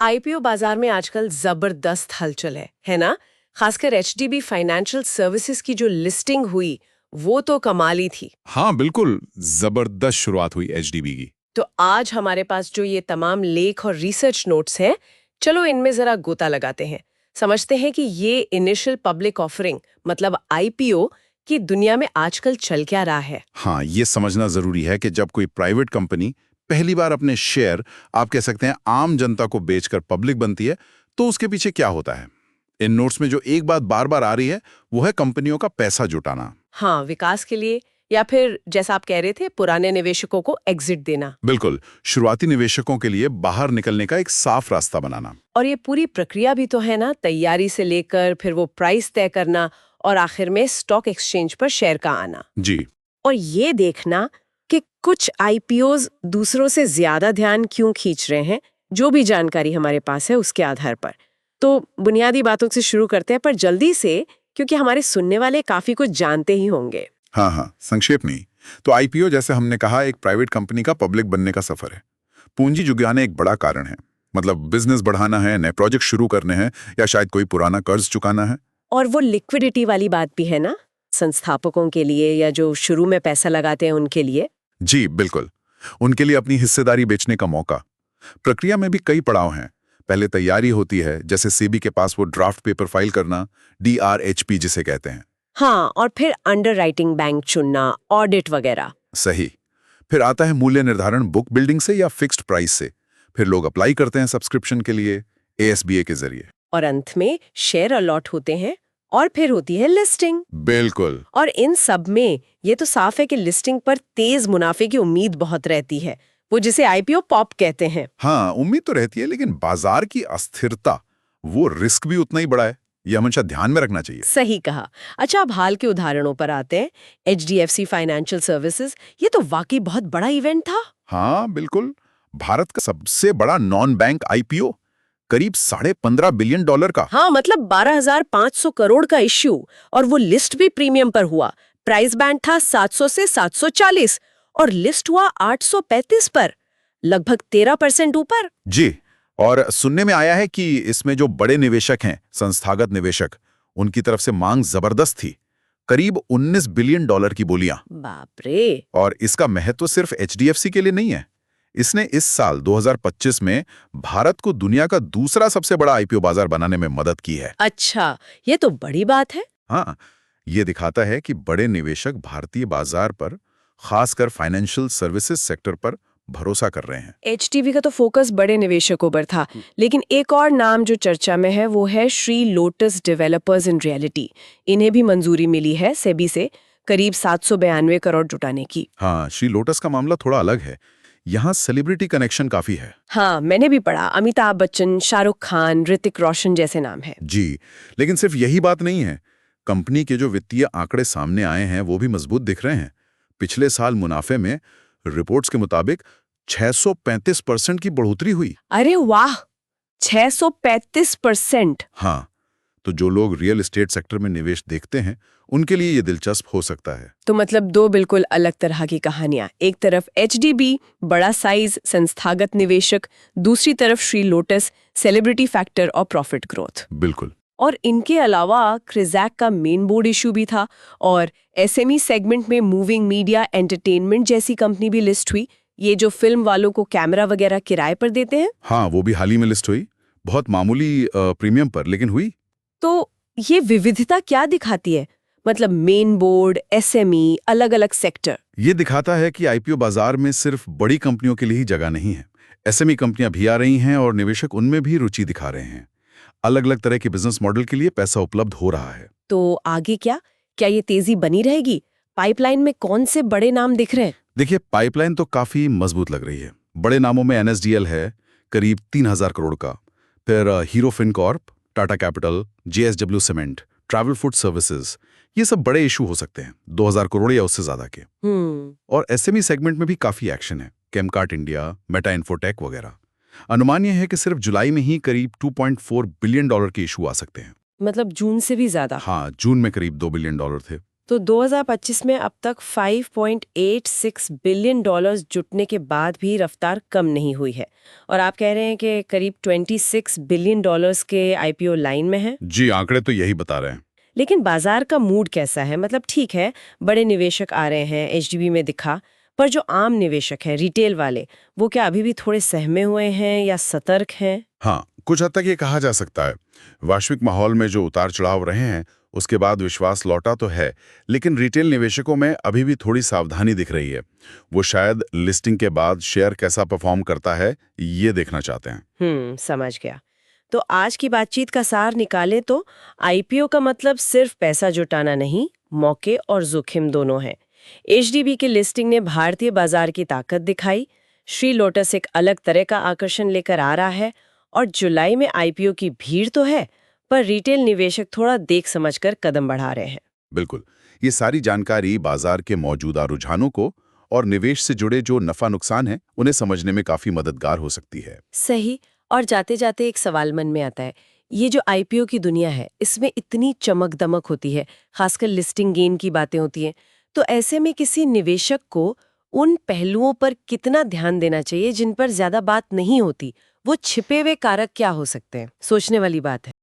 IPO बाजार में आजकल जबरदस्त हलचल है ना। खासकर एचडीबी फाइनेंशियल सर्विसेज की जो लिस्टिंग हुई वो तो कमाल ही थी। हाँ बिल्कुल, जबरदस्त शुरुआत हुई एचडीबी की। तो आज हमारे पास जो ये तमाम लेख और रिसर्च नोट्स हैं, चलो इनमें जरा गोता लगाते हैं। समझते हैं कि ये इनिशियल पब्लिक ऑफरिंग मतलब आईपीओ की दुनिया में आजकल चल क्या रहा है। हाँ, ये समझना जरूरी है कि जब कोई प्राइवेट कंपनी पहली बार अपने शेयर, आप कह सकते हैं आम जनता को बेचकर पब्लिक बनती है, तो उसके पीछे क्या होता है। इन नोट्स में जो एक बात बार बार आ रही है वो है कंपनियों का पैसा जुटाना। हाँ, विकास के लिए या फिर जैसा आप कह रहे थे पुराने निवेशकों को एग्जिट देना। बिल्कुल, शुरुआती निवेशकों के लिए बाहर निकलने का एक साफ रास्ता बनाना। और ये पूरी प्रक्रिया भी तो है ना, तैयारी से लेकर फिर वो प्राइस तय करना और आखिर में स्टॉक एक्सचेंज पर शेयर का आना। जी। और ये देखना कि कुछ आईपीओज दूसरों से ज्यादा ध्यान क्यों खींच रहे हैं, जो भी जानकारी हमारे पास है उसके आधार पर। तो बुनियादी बातों से शुरू करते हैं, पर जल्दी से, क्योंकि हमारे सुनने वाले काफी कुछ जानते ही होंगे। हाँ हाँ, संक्षेप नहीं तो आईपीओ, जैसे हमने कहा, एक प्राइवेट कंपनी का पब्लिक बनने का सफर है। पूंजी जुटाना एक बड़ा कारण है, मतलब बिजनेस बढ़ाना है, नए प्रोजेक्ट शुरू करने हैं, या शायद कोई पुराना कर्ज चुकाना है। और वो लिक्विडिटी वाली बात भी है ना, संस्थापकों के लिए या जो शुरू में पैसा लगाते हैं उनके लिए। जी बिल्कुल, उनके लिए अपनी हिस्सेदारी बेचने का मौका। प्रक्रिया में भी कई पड़ाव हैं। पहले तैयारी होती है, जैसे सेबी के पास वो ड्राफ्ट पेपर फाइल करना, डीआरएचपी जिसे कहते हैं। हाँ, और फिर अंडरराइटिंग बैंक चुनना, ऑडिट वगैरह। सही। फिर आता है मूल्य निर्धारण, बुक बिल्डिंग से या फिक्स्ड प्राइस से। फिर लोग अप्लाई करते हैं सब्सक्रिप्शन के लिए एएसबीए के जरिए। और अंत में शेयर अलॉट होते हैं और फिर होती है लिस्टिंग। बिल्कुल। और इन सब में ये तो साफ है कि लिस्टिंग पर तेज मुनाफे की उम्मीद बहुत रहती है, वो जिसे आईपीओ पॉप कहते हैं। हाँ, उम्मीद तो रहती है, लेकिन बाजार की अस्थिरता, वो रिस्क भी उतना ही बड़ा है। ये हमेशा ध्यान में रखना चाहिए। सही कहा। अच्छा, अब हाल के उदाहरणों पर आते हैं। एचडीएफसी फाइनेंशियल सर्विसेज, ये तो वाकई बहुत बड़ा इवेंट था। हाँ बिल्कुल, भारत का सबसे बड़ा नॉन बैंक आईपीओ, करीब $15.5 बिलियन का। हाँ, मतलब 12,500 करोड़ का इश्यू, और वो लिस्ट भी प्रीमियम पर हुआ। प्राइस बैंड था 700 से 740 और लिस्ट हुआ 835 पर, लगभग 13% ऊपर। जी। और सुनने में आया है कि इसमें जो बड़े निवेशक हैं, संस्थागत निवेशक, उनकी तरफ से मांग जबरदस्त थी, करीब $19 बिलियन की बोलियां। बाप रे। और इसका महत्व सिर्फ एचडीएफसी के लिए नहीं है। इसने इस साल 2025 में भारत को दुनिया का दूसरा सबसे बड़ा आईपीओ बाजार बनाने में मदद की है। अच्छा, ये तो बड़ी बात है। हाँ, ये दिखाता है कि बड़े निवेशक भारतीय बाजार पर, खासकर फाइनेंशियल सर्विसेज सेक्टर पर भरोसा कर रहे हैं। एचडीबी का तो फोकस बड़े निवेशकों पर था, लेकिन एक और नाम जो चर्चा में है वो है Shri lotus developers in reality. इन्हें भी मंजूरी मिली है सेबी से करीब 792 करोड़ जुटाने की। हाँ, श्री लोटस का मामला थोड़ा अलग है। यहाँ सेलिब्रिटी कनेक्शन काफी है। हाँ, मैंने भी पढ़ा। अमिताभ बच्चन, शाहरुख खान, ऋतिक रोशन जैसे नाम है। जी, लेकिन सिर्फ यही बात नहीं है। कंपनी के जो वित्तीय आंकड़े सामने आए हैं वो भी मजबूत दिख रहे हैं। पिछले साल मुनाफे में रिपोर्ट्स के मुताबिक 635% की बढ़ोतरी हुई। अरे वाह, 635%। हाँ, तो जो लोग रियल एस्टेट सेक्टर में निवेश देखते हैं उनके लिए ये दिलचस्प हो सकता है। तो मतलब दो बिल्कुल अलग तरह की कहानियां। एक तरफ एचडीबी, बड़ा साइज, संस्थागत निवेशक, दूसरी तरफ श्री लोटस, सेलिब्रिटी फैक्टर और प्रॉफिट ग्रोथ। बिल्कुल। और इनके अलावा क्रिजैक का मेन बोर्ड इशू भी था, और एसएमई सेगमेंट में मूविंग मीडिया एंटरटेनमेंट जैसी कंपनी भी लिस्ट हुई, ये जो फिल्म वालों को कैमरा वगैरह किराए पर देते हैं। हाँ, वो भी हाल ही में लिस्ट हुई, बहुत मामूली प्रीमियम पर, लेकिन हुई। तो ये विविधता क्या दिखाती है, मतलब मेन बोर्ड, एसएमई, अलग अलग सेक्टर। ये दिखाता है कि आईपीओ बाजार में सिर्फ बड़ी कंपनियों के लिए ही जगह नहीं है। एसएमई कंपनियां भी आ रही हैं और निवेशक उनमें भी रुचि दिखा रहे हैं। अलग अलग तरह के बिजनेस मॉडल के लिए पैसा उपलब्ध हो रहा है। तो आगे क्या ये तेजी बनी रहेगी? पाइपलाइन में कौन से बड़े नाम दिख रहे हैं? देखिए, पाइपलाइन तो काफी मजबूत लग रही है। बड़े नामों में एनएसडीएल है, करीब 3000 करोड़ का। फिर hero Fincorp, Tata capital, JSW cement, travel food services, ये सब बड़े इशू हो सकते हैं, 2000 करोड़ या उससे ज्यादा के। और एसएमई सेगमेंट में भी काफी एक्शन है, केमकार्ट इंडिया, मेटा इन्फोटेक वगैरह। अनुमान यह है कि सिर्फ जुलाई में ही करीब $2.4 बिलियन के इशू आ सकते हैं। मतलब जून से भी ज्यादा? हाँ, जून में करीब $2 बिलियन थे। तो 2025 में अब तक $5.86 बिलियन जुटने के बाद भी रफ्तार कम नहीं हुई है और आप कह रहे हैं कि करीब $26 बिलियन के आईपीओ लाइन में है। जी, आंकड़े तो यही बता रहे हैं। लेकिन बाजार का मूड कैसा है? मतलब ठीक है, बड़े निवेशक आ रहे हैं, एचडीबी में दिखा, पर जो आम निवेशक हैं, रिटेल वाले, वो क्या अभी भी थोड़े सहमे हुए हैं या सतर्क हैं? हाँ, कुछ हद तक ये कहा जा सकता है। वैश्विक माहौल में जो उतार चढ़ाव रहे हैं, उसके बाद विश्वास लौटा तो है, लेकिन रिटेल निवेशकों में अभी भी थोड़ी सावधानी दिख रही है। वो शायद लिस्टिंग के बाद शेयर कैसा परफॉर्म करता है, ये देखना चाहते हैं। समझ गया। तो आज की बातचीत का सार निकालें तो आईपीओ का मतलब सिर्फ पैसा जुटाना नहीं, मौके और जोखिम दोनों हैं। एचडीबी की लिस्टिंग ने भारतीय बाजार की ताकत दिखाई, श्री लोटस एक अलग तरह का आकर्षण लेकर आ रहा है और जुलाई में आईपीओ की भीड़ तो है, पर रिटेल निवेशक थोड़ा देख समझकर कदम बढ़ा रहे हैं। बिल्कुल, ये सारी जानकारी बाजार के मौजूदा रुझानों को और निवेश से जुड़े जो नफा नुकसान है, उन्हें समझने में काफी मददगार हो सकती है। सही। और जाते जाते एक सवाल मन में आता है, ये जो आईपीओ की दुनिया है, इसमें इतनी चमक दमक होती है, खासकर लिस्टिंग गेन की बातें होती हैं, तो ऐसे में किसी निवेशक को उन पहलुओं पर कितना ध्यान देना चाहिए जिन पर ज्यादा बात नहीं होती? वो छिपे हुए कारक क्या हो सकते हैं? सोचने वाली बात है।